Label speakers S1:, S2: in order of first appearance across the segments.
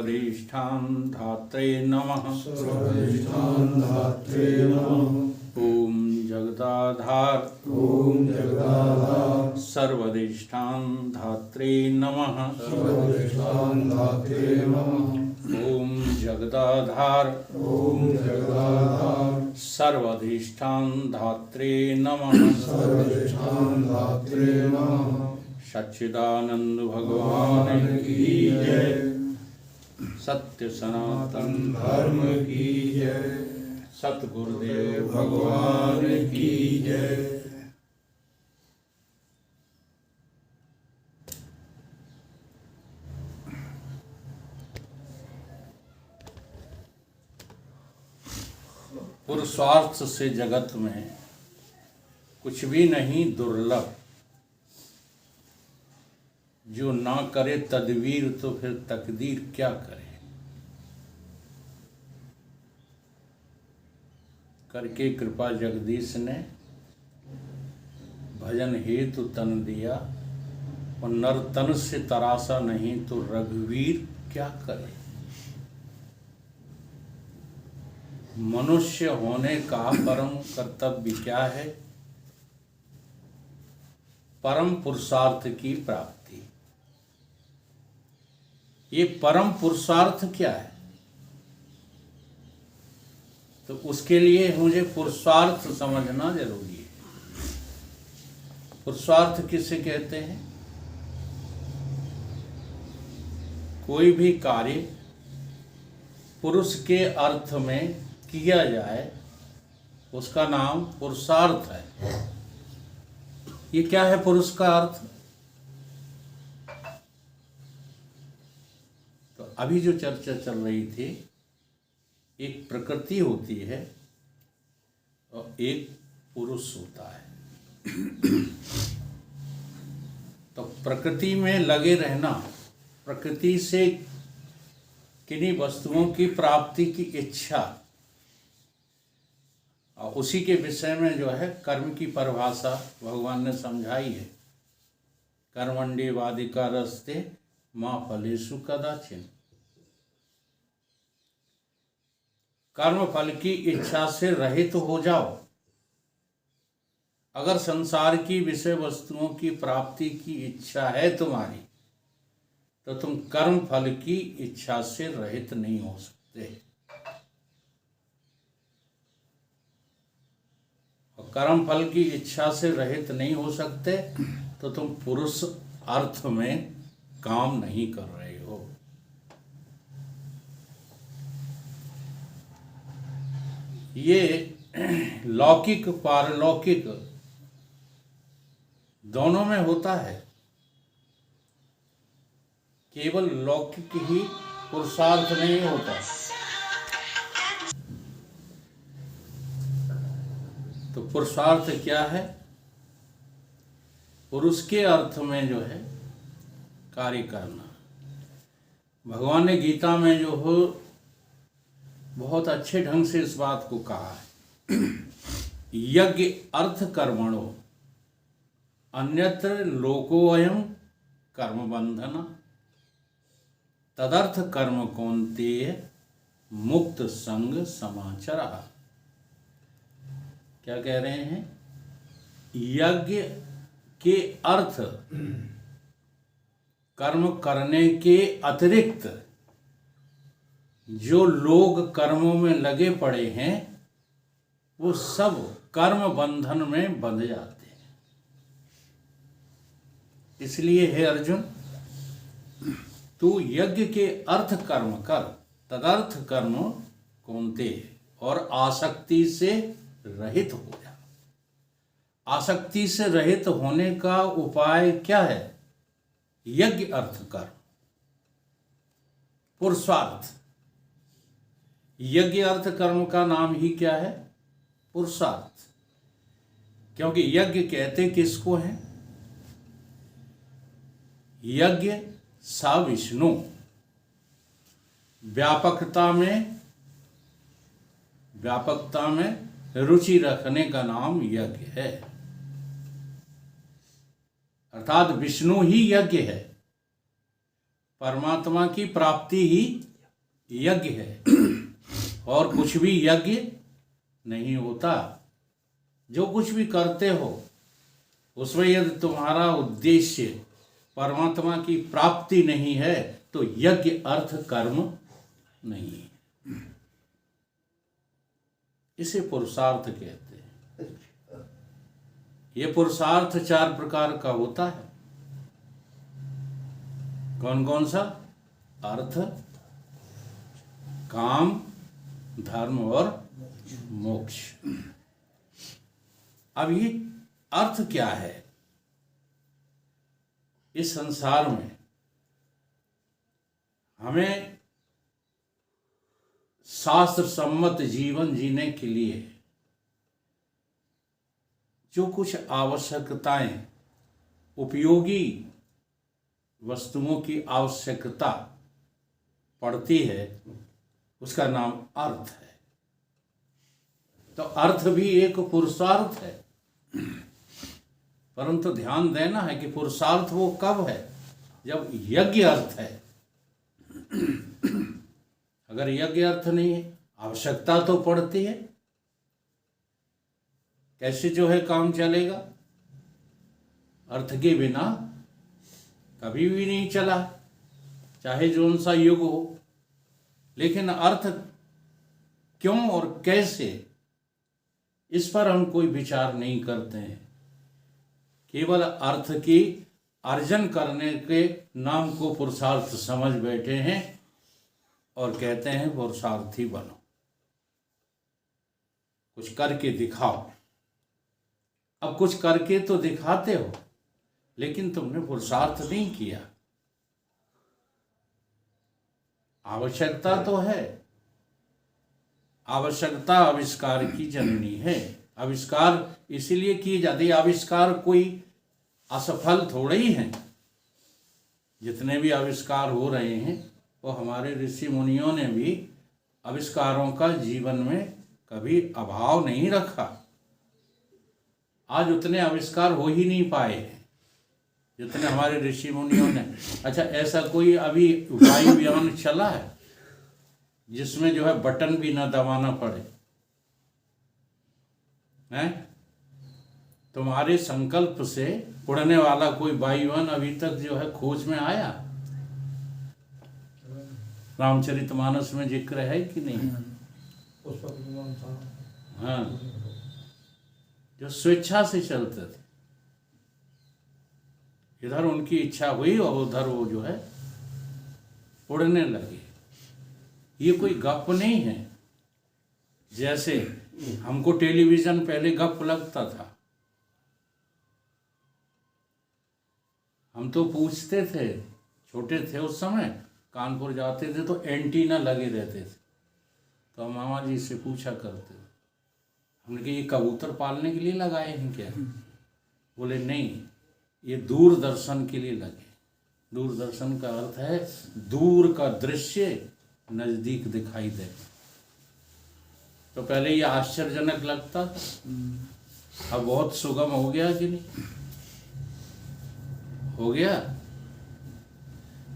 S1: सर्वधिष्ठान धात्रे नमः।
S2: सर्वधिष्ठान धात्रे नमः।
S1: ओम जगदाधार सर्वधिष्ठान धात्रे नमः।
S2: सर्वधिष्ठान धात्रे नमः।
S1: ओम जगदाधार सर्वधिष्ठान धात्रे नमः।
S2: सर्वधिष्ठान धात्रे नमः।
S1: सच्चिदानंद भगवान की जय। सत्य सनातन
S2: धर्म की जय।
S1: सतगुरुदेव
S2: भगवान की जय।
S1: पुरुषार्थ से जगत में कुछ भी नहीं दुर्लभ। जो ना करे तदवीर तो फिर तकदीर क्या करे। करके कृपा जगदीश ने भजन हेतु तन दिया, और नर तन से तरासा नहीं तो रघुवीर क्या करे। मनुष्य होने का परम कर्तव्य क्या है? परम पुरुषार्थ की प्राप्ति। ये परम पुरुषार्थ क्या है? तो उसके लिए मुझे पुरुषार्थ समझना जरूरी है। पुरुषार्थ किसे कहते हैं? कोई भी कार्य पुरुष के अर्थ में किया जाए उसका नाम पुरुषार्थ है। ये क्या है पुरुष का अर्थ? तो अभी जो चर्चा चल रही थी, एक प्रकृति होती है और एक पुरुष होता है। तो प्रकृति में लगे रहना, प्रकृति से किन्हीं वस्तुओं की प्राप्ति की इच्छा, और उसी के विषय में जो है कर्म की परिभाषा भगवान ने समझाई है। कर्मण्येवाधिकार रस्ते मां फलेषु कदाचिन। कर्म फल की इच्छा से रहित हो जाओ। अगर संसार की विषय वस्तुओं की प्राप्ति की इच्छा है तुम्हारी, तो तुम कर्म फल की इच्छा से रहित नहीं हो सकते। और कर्म फल की इच्छा से रहित नहीं हो सकते तो तुम पुरुष अर्थ में काम नहीं कर रहे हो। ये लौकिक पारलौकिक दोनों में होता है। केवल लौकिक ही पुरुषार्थ नहीं होता। तो पुरुषार्थ क्या है? पुरुष के अर्थ में जो है कार्य करना। भगवान ने गीता में जो हो बहुत अच्छे ढंग से इस बात को कहा है। यज्ञ अर्थ कर्मणो अन्यत्र लोकोऽयं कर्म बंधन तदर्थ कर्म कौन्तेय मुक्त संग समाचरा। क्या कह रहे हैं? यज्ञ के अर्थ कर्म करने के अतिरिक्त जो लोग कर्मों में लगे पड़े हैं वो सब कर्म बंधन में बंध जाते हैं। इसलिए हे अर्जुन, तू यज्ञ के अर्थ कर्म कर, तदर्थ कर्म कौन्ते, और आसक्ति से रहित हो जा। आसक्ति से रहित होने का उपाय क्या है? यज्ञ अर्थ कर्म, पुरुषार्थ। यज्ञ अर्थ कर्म का नाम ही क्या है? पुरुषार्थ। क्योंकि यज्ञ कहते किसको है? यज्ञ सा विष्णु। व्यापकता में रुचि रखने का नाम यज्ञ है। अर्थात विष्णु ही यज्ञ है। परमात्मा की प्राप्ति ही यज्ञ है, और कुछ भी यज्ञ नहीं होता। जो कुछ भी करते हो उसमें यदि तुम्हारा उद्देश्य परमात्मा की प्राप्ति नहीं है तो यज्ञ अर्थ कर्म नहीं है। इसे पुरुषार्थ कहते हैं। ये पुरुषार्थ 4 प्रकार का होता है। कौन कौन सा? अर्थ, काम, धर्म और मोक्ष। अब ये अर्थ क्या है? इस संसार में हमें शास्त्र सम्मत जीवन जीने के लिए जो कुछ आवश्यकताएं, उपयोगी वस्तुओं की आवश्यकता पड़ती है, उसका नाम अर्थ है। तो अर्थ भी एक पुरुषार्थ है, परंतु ध्यान देना है कि पुरुषार्थ वो कब है? जब यज्ञ अर्थ है। अगर यज्ञ अर्थ नहीं है, आवश्यकता तो पड़ती है। कैसे जो है काम चलेगा? अर्थ के बिना कभी भी नहीं चला, चाहे जोन सा युग हो। लेकिन अर्थ क्यों और कैसे, इस पर हम कोई विचार नहीं करते हैं। केवल अर्थ की अर्जन करने के नाम को पुरुषार्थ समझ बैठे हैं और कहते हैं पुरुषार्थी बनो, कुछ करके दिखाओ। अब कुछ करके तो दिखाते हो, लेकिन तुमने पुरुषार्थ नहीं किया। आवश्यकता तो है। आवश्यकता आविष्कार की जननी है। आविष्कार इसीलिए किए जाते। आविष्कार कोई असफल थोड़े ही हैं। जितने भी आविष्कार हो रहे हैं वो हमारे ऋषि मुनियों ने भी आविष्कारों का जीवन में कभी अभाव नहीं रखा। आज उतने आविष्कार हो ही नहीं पाए जितने हमारे ऋषि मुनियों ने। अच्छा, ऐसा कोई अभी वायुयान चला है जिसमें जो है बटन भी ना दबाना पड़े? हैं? तुम्हारे संकल्प से उड़ने वाला कोई वायुयान अभी तक जो है खोज में आया? रामचरितमानस में जिक्र है कि नहीं? हाँ, जो स्वेच्छा से चलते थे। इधर उनकी इच्छा हुई और उधर वो जो है उड़ने लगे। ये कोई गप नहीं है। जैसे हमको टेलीविजन पहले गप लगता था, हम तो पूछते थे, छोटे थे उस समय, कानपुर जाते थे तो एंटीना लगे रहते थे, तो हम मामा जी से पूछा करते थे, हमने कहा ये कबूतर पालने के लिए लगाए हैं क्या? बोले नहीं, ये दूरदर्शन के लिए लगे। दूरदर्शन का अर्थ है दूर का दृश्य नजदीक दिखाई दे। तो पहले ये आश्चर्यजनक लगता था, अब बहुत सुगम हो गया कि नहीं? हो गया।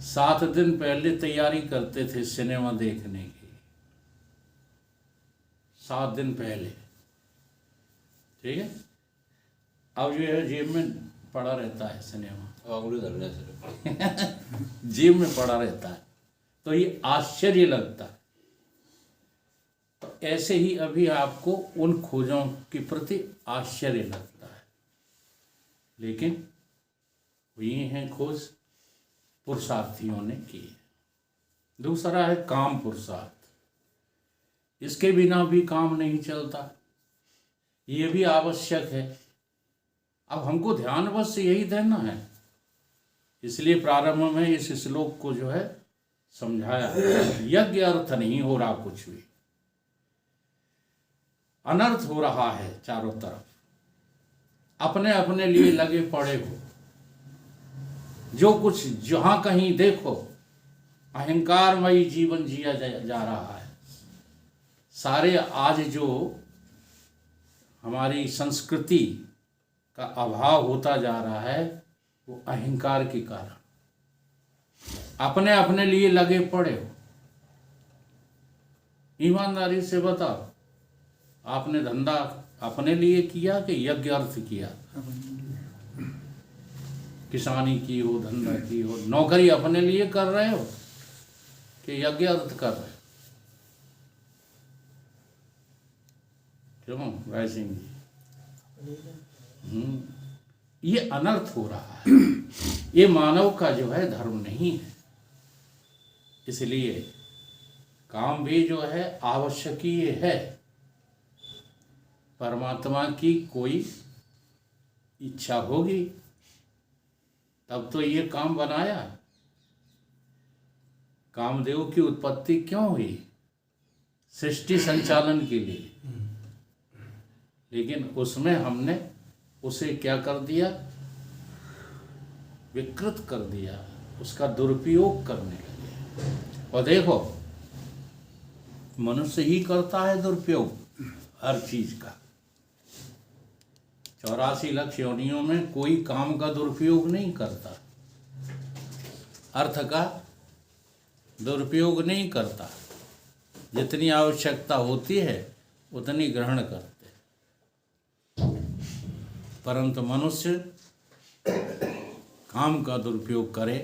S1: 7 दिन पहले तैयारी करते थे सिनेमा देखने की, 7 दिन पहले, ठीक है। अब जो है जेब में पड़ा रहता है सिनेमा, जेब में पड़ा रहता है, तो ये आश्चर्य लगता है। तो ऐसे ही अभी आपको उन खोजों के प्रति आश्चर्य लगता है, लेकिन ये है खोज पुरुषार्थियों ने की। दूसरा है काम पुरुषार्थ। इसके बिना भी काम नहीं चलता, ये भी आवश्यक है। अब हमको ध्यान बस यही देना है, इसलिए प्रारंभ में इस श्लोक को जो है समझाया। यज्ञ अर्थ नहीं हो रहा, कुछ भी अनर्थ हो रहा है चारों तरफ। अपने अपने लिए लगे पड़े हो, जो कुछ जहां कहीं देखो अहंकारमयी जीवन जिया जा रहा है। सारे आज जो हमारी संस्कृति का अभाव होता जा रहा है वो अहंकार के कारण। अपने अपने लिए लगे पड़े हो, ईमानदारी से बताओ, आपने धंधा अपने लिए किया कि यज्ञ अर्थ किया? किसानी की हो, धंधा की हो, नौकरी अपने लिए कर रहे हो कि यज्ञ अर्थ कर रहे हो? क्यों राय सिंह जी? ये अनर्थ हो रहा है। ये मानव का जो है धर्म नहीं है। इसलिए काम भी जो है आवश्यकीय है। परमात्मा की कोई इच्छा होगी तब तो ये काम बनाया। कामदेव की उत्पत्ति क्यों हुई? सृष्टि संचालन के लिए। लेकिन उसमें हमने उसे क्या कर दिया? विकृत कर दिया, उसका दुरुपयोग करने लगे। और देखो, मनुष्य ही करता है दुरुपयोग हर चीज का। 84 लाख योनियों में कोई काम का दुरुपयोग नहीं करता, अर्थ का दुरुपयोग नहीं करता। जितनी आवश्यकता होती है उतनी ग्रहण करते। परंतु मनुष्य काम का दुरुपयोग करे,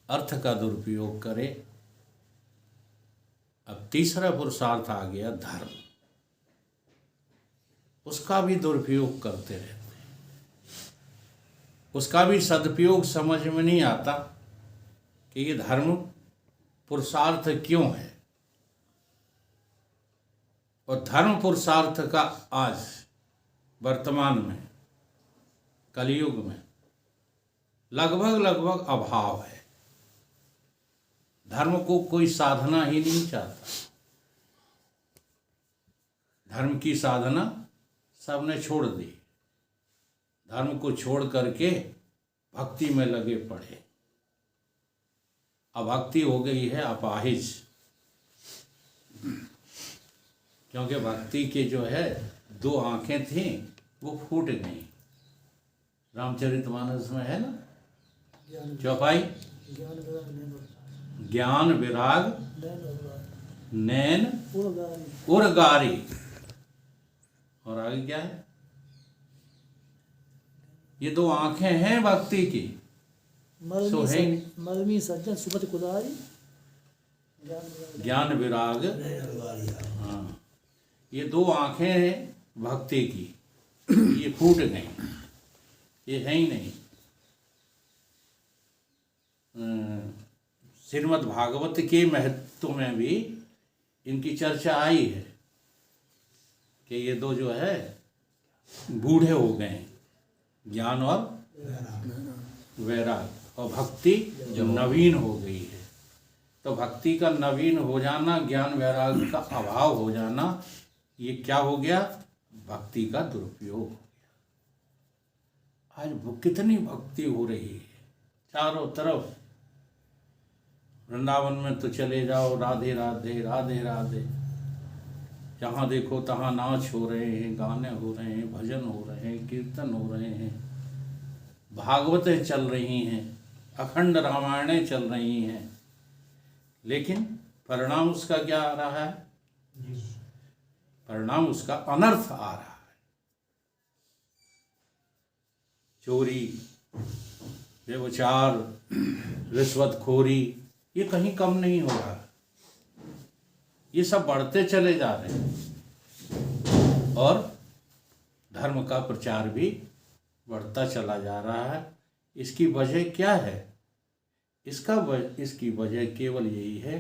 S1: अर्थ का दुरुपयोग करे। अब तीसरा पुरुषार्थ आ गया धर्म। उसका भी दुरुपयोग करते रहते, उसका भी सदुपयोग समझ में नहीं आता कि ये धर्म पुरुषार्थ क्यों है। और धर्म पुरुषार्थ का आज वर्तमान में कलयुग में लगभग अभाव है। धर्म को कोई साधना ही नहीं चाहता। धर्म की साधना सबने छोड़ दी। धर्म को छोड़ करके भक्ति में लगे पड़े। अब भक्ति हो गई है अपाहिज, क्योंकि भक्ति के जो है 2 आंखें थीं वो फूट गई। रामचरितमानस में है ना, चौपाई, ज्ञान विराग नैन उर्गारी। और आगे क्या है? ये 2 आंखें हैं भक्ति की, सो है
S3: मलमी सज्जन सुबत कुदारी
S1: ज्ञान विराग। हाँ, ये 2 आंखें हैं भक्ति की, ये फूट गई, ये है ही नहीं। श्रीमद् भागवत के महत्व में भी इनकी चर्चा आई है कि ये 2 जो है बूढ़े हो गए, ज्ञान और वैराग, और भक्ति जो नवीन हो गई है। तो भक्ति का नवीन हो जाना, ज्ञान वैराग का अभाव हो जाना, ये क्या हो गया? भक्ति का दुरुपयोग हो गया। आज कितनी भक्ति हो रही है चारों तरफ। वृंदावन में तो चले जाओ, राधे राधे राधे राधे, जहाँ देखो तहाँ नाच हो रहे हैं, गाने हो रहे हैं, भजन हो रहे हैं, कीर्तन हो रहे हैं, भागवतें चल रही हैं, अखंड रामायणें चल रही हैं। लेकिन परिणाम उसका क्या आ रहा है? परिणाम उसका अनर्थ आ रहा है। चोरी, व्यभिचार, रिश्वतखोरी, ये कहीं कम नहीं हो रहा। ये सब बढ़ते चले जा रहे हैं और धर्म का प्रचार भी बढ़ता चला जा रहा है। इसकी वजह क्या है? इसकी वजह केवल यही है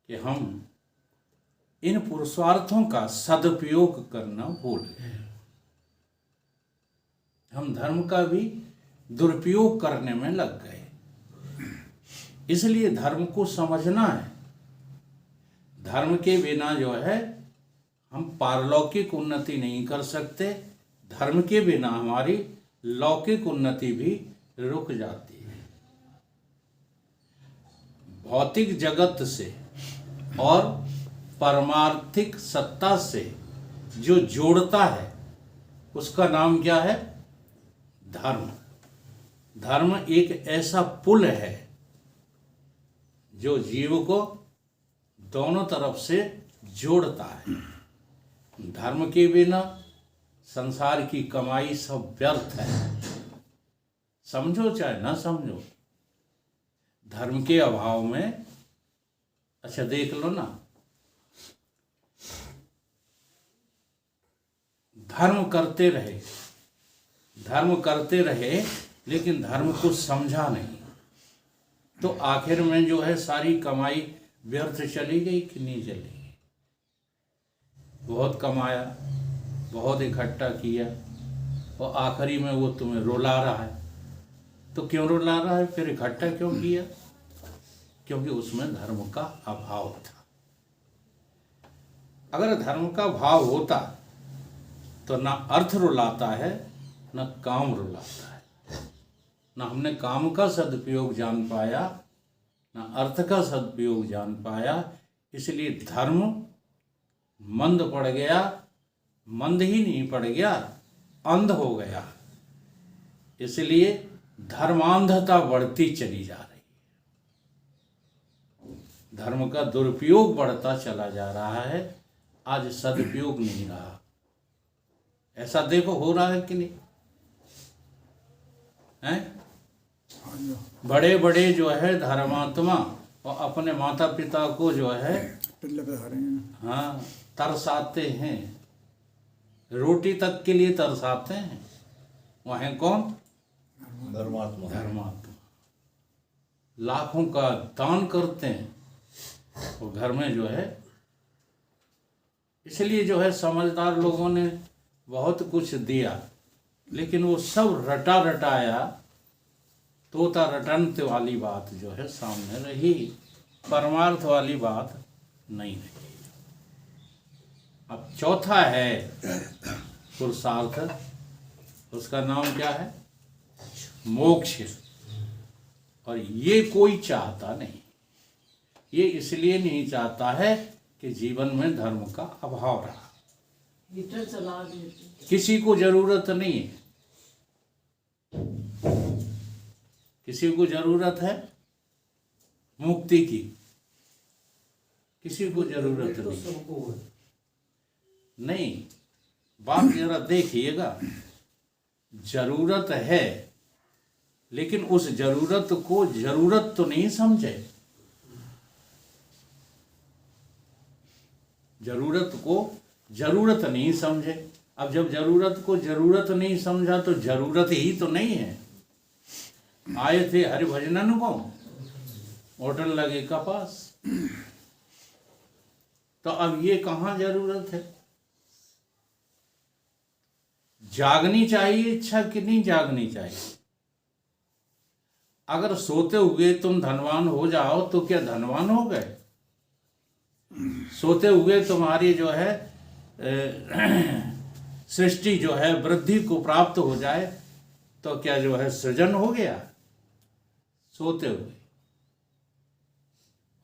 S1: कि हम इन पुरुषार्थों का सदुपयोग करना भूल गए। हम धर्म का भी दुरुपयोग करने में लग गए। इसलिए धर्म को समझना है। धर्म के बिना जो है हम पारलौकिक उन्नति नहीं कर सकते। धर्म के बिना हमारी लौकिक उन्नति भी रुक जाती है। भौतिक जगत से और परमार्थिक सत्ता से जो जोड़ता है उसका नाम क्या है? धर्म। धर्म एक ऐसा पुल है जो जीव को दोनों तरफ से जोड़ता है। धर्म के बिना संसार की कमाई सब व्यर्थ है, समझो चाहे ना समझो। धर्म के अभाव में, अच्छा देख लो ना, धर्म करते रहे लेकिन धर्म को समझा नहीं, तो आखिर में जो है सारी कमाई व्यर्थ चली गई कि नहीं चली गई। बहुत कमाया, बहुत इकट्ठा किया और आखिरी में वो तुम्हें रुला रहा है। तो क्यों रुला रहा है, फिर इकट्ठा क्यों किया? क्योंकि उसमें धर्म का अभाव था। अगर धर्म का भाव होता तो ना अर्थ रुलाता है, ना काम रुलाता है। ना हमने काम का सदुपयोग जान पाया, ना अर्थ का सदुपयोग जान पाया। इसलिए धर्म मंद पड़ गया, मंद ही नहीं पड़ गया, अंध हो गया। इसलिए धर्मांधता बढ़ती चली जा रही है, धर्म का दुरुपयोग बढ़ता चला जा रहा है, आज सदुपयोग नहीं रहा। ऐसा देखो हो रहा है कि नहीं है? बड़े बड़े जो है धर्मात्मा और अपने माता पिता को जो है हाँ तरसाते हैं, रोटी तक के लिए तरसाते हैं। वह है कौन? धर्मात्मा। लाखों का दान करते हैं और घर में जो है, इसलिए जो है समझदार लोगों ने बहुत कुछ दिया, लेकिन वो सब रटाया, तोता रटंत वाली बात जो है सामने रही, परमार्थ वाली बात नहीं रही। अब चौथा है पुरुषार्थ, उसका नाम क्या है? मोक्ष। और ये कोई चाहता नहीं। ये इसलिए नहीं चाहता है कि जीवन में धर्म का अभाव रहा, किसी को जरूरत नहीं है। किसी को जरूरत है मुक्ति की, किसी को जरूरत नहीं। बात जरा देखिएगा, जरूरत है लेकिन उस जरूरत को जरूरत तो नहीं समझे। जरूरत को जरूरत नहीं समझे। अब जब जरूरत को जरूरत नहीं समझा तो जरूरत ही तो नहीं है। आए थे हरिभजनन को, होटल लगे कपास, तो अब ये कहाँ जरूरत है? जागनी चाहिए इच्छा कि नहीं जागनी चाहिए? अगर सोते हुए तुम धनवान हो जाओ तो क्या धनवान हो गए? सोते हुए तुम्हारी जो है सृष्टि जो है वृद्धि को प्राप्त हो जाए तो क्या जो है सृजन हो गया? सोते हुए।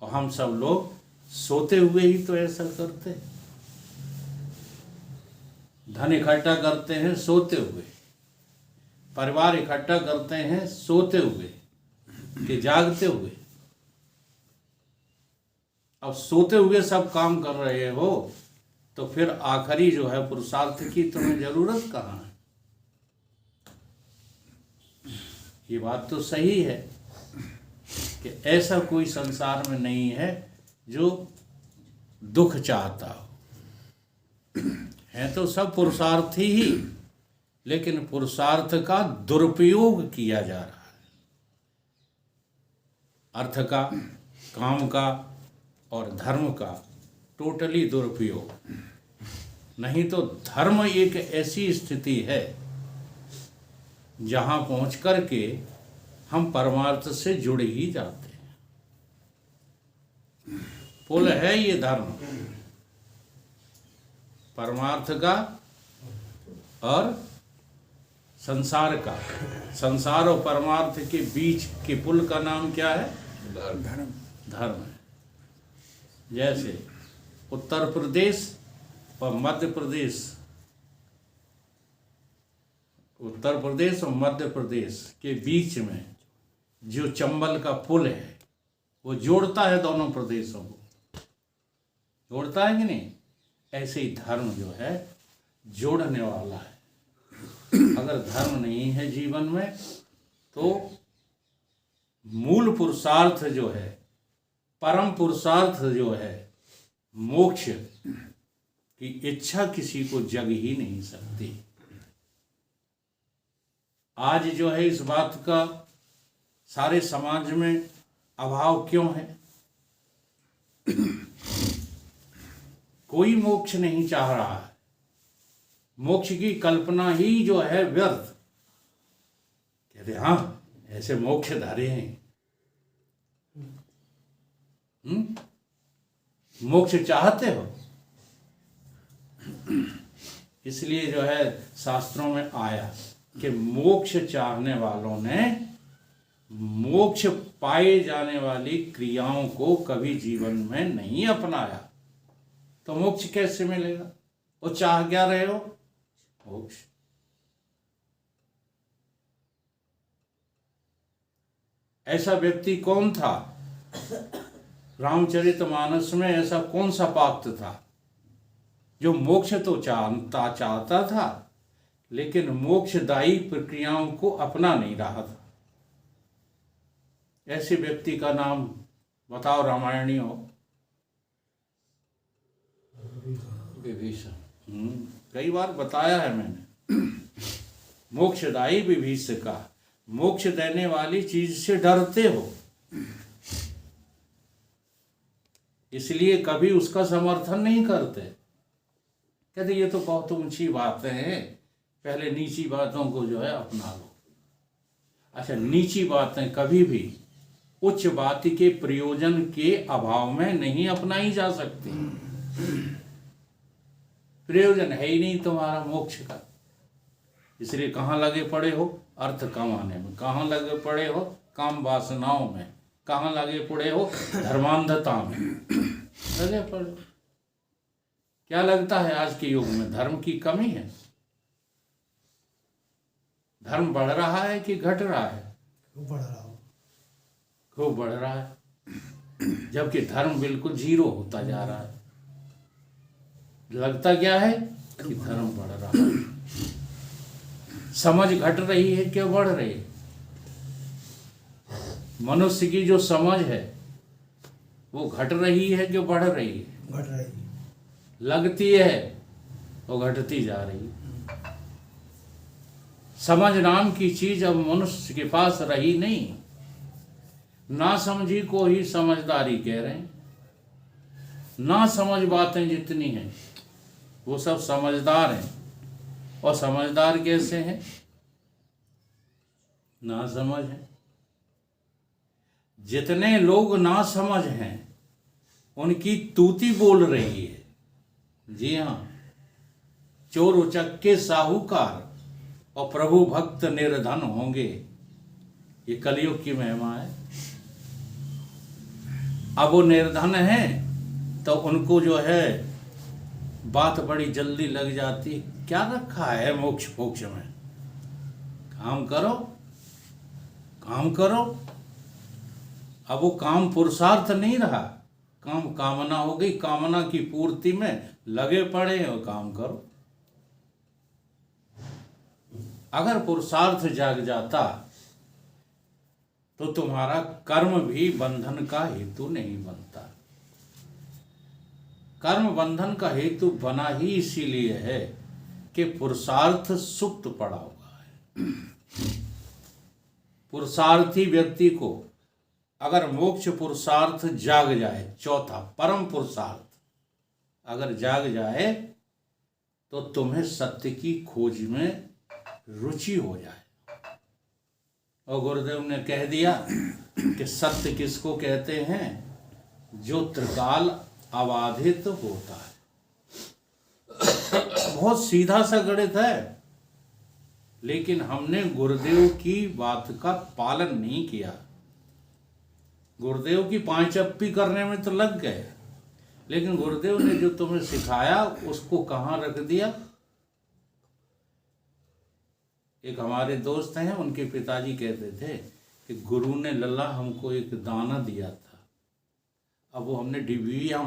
S1: और हम सब लोग सोते हुए ही तो ऐसा करते हैं। धन इकट्ठा करते हैं सोते हुए, परिवार इकट्ठा करते हैं सोते हुए कि जागते हुए। अब सोते हुए सब काम कर रहे हो तो फिर आखिरी जो है पुरुषार्थ की तुम्हें जरूरत कहाँ है? ये बात तो सही है कि ऐसा कोई संसार में नहीं है जो दुख चाहता हो। है तो सब पुरुषार्थी ही, लेकिन पुरुषार्थ का दुरुपयोग किया जा रहा है। अर्थ का, काम का और धर्म का टोटली दुरुपयोग। नहीं तो धर्म एक ऐसी स्थिति है जहां पहुंच करके हम परमार्थ से जुड़ ही जाते हैं। पुल है ये धर्म, परमार्थ का और संसार का। संसार और परमार्थ के बीच के पुल का नाम क्या है? धर्म है। जैसे उत्तर प्रदेश और मध्य प्रदेश, उत्तर प्रदेश और मध्य प्रदेश के बीच में जो चंबल का पुल है वो जोड़ता है दोनों प्रदेशों को। जोड़ता है कि नहीं? ऐसे ही धर्म जो है जोड़ने वाला है। अगर धर्म नहीं है जीवन में तो मूल पुरुषार्थ जो है, परम पुरुषार्थ जो है, मोक्ष की इच्छा किसी को जग ही नहीं सकती। आज जो है इस बात का सारे समाज में अभाव क्यों है? कोई मोक्ष नहीं चाह रहा है। मोक्ष की कल्पना ही जो है व्यर्थ। कहते हाँ ऐसे मोक्ष धारे हैं। मोक्ष चाहते हो? इसलिए जो है शास्त्रों में आया कि मोक्ष चाहने वालों ने मोक्ष पाए जाने वाली क्रियाओं को कभी जीवन में नहीं अपनाया तो मोक्ष कैसे मिलेगा? वो चाह क्या रहे हो? मोक्ष। ऐसा व्यक्ति कौन था? रामचरितमानस में ऐसा कौन सा पात्र था जो मोक्ष तो चाहता था लेकिन मोक्षदायी प्रक्रियाओं को अपना नहीं रहा था? ऐसे व्यक्ति का नाम बताओ रामायणी हो। विभीषण। कई बार बताया है मैंने। मोक्षदायी विभीषण का, मोक्ष देने वाली चीज से डरते हो इसलिए कभी उसका समर्थन नहीं करते। कहते ये तो बहुत ऊंची बातें हैं, पहले नीची बातों को जो है अपना लो। अच्छा, नीची बातें कभी भी उच्च बात के प्रयोजन के अभाव में नहीं अपनाई जा सकती। प्रयोजन है ही नहीं तुम्हारा मोक्ष का, इसलिए कहाँ लगे पड़े हो? अर्थ कमाने में। कहाँ लगे पड़े हो? काम वासनाओं में। कहाँ लगे पड़े हो? धर्मांधता में लगे पड़े। क्या लगता है आज के युग में धर्म की कमी है? धर्म बढ़ रहा है कि घट रहा है? खूब बढ़ रहा है, जबकि धर्म बिल्कुल जीरो होता जा रहा है। लगता क्या है कि धर्म बढ़ रहा है। समझ घट रही है कि बढ़ रही है? मनुष्य की जो समझ है वो घट रही है कि बढ़ रही है?
S2: घट रही।
S1: लगती है वो घटती जा रही है। समझ नाम की चीज अब मनुष्य के पास रही नहीं। ना समझी को ही समझदारी कह रहे हैं। ना समझ बातें जितनी हैं वो सब समझदार हैं। और समझदार कैसे हैं? ना समझ है। जितने लोग ना समझ हैं उनकी तूती बोल रही है। जी हाँ, चोर उचक्के साहूकार और प्रभु भक्त निर्धन होंगे, ये कलयुग की महिमा है। अब वो निर्धन हैं तो उनको जो है बात बड़ी जल्दी लग जाती। क्या रखा है मोक्ष मोक्ष में? काम करो, काम करो। अब वो काम पुरुषार्थ नहीं रहा, काम कामना हो गई। कामना की पूर्ति में लगे पड़े हो। काम करो। अगर पुरुषार्थ जाग जाता तो तुम्हारा कर्म भी बंधन का हेतु नहीं बनता। कर्म बंधन का हेतु बना ही इसीलिए है कि पुरुषार्थ सुप्त पड़ा हुआ है। पुरुषार्थी व्यक्ति को अगर मोक्ष पुरुषार्थ जाग जाए, चौथा परम पुरुषार्थ अगर जाग जाए तो तुम्हें सत्य की खोज में रुचि हो जाए। और गुरुदेव ने कह दिया कि सत्य किसको कहते हैं? जो त्रिकाल अबाधित होता है। बहुत सीधा सा गणित है, लेकिन हमने गुरुदेव की बात का पालन नहीं किया। गुरुदेव की पांचप्पी करने में तो लग गए, लेकिन गुरुदेव ने जो तुम्हें सिखाया उसको कहाँ रख दिया? एक हमारे दोस्त हैं, उनके पिताजी कहते थे कि गुरु ने लल्ला हमको एक दाना दिया था, अब वो हमने डिबिया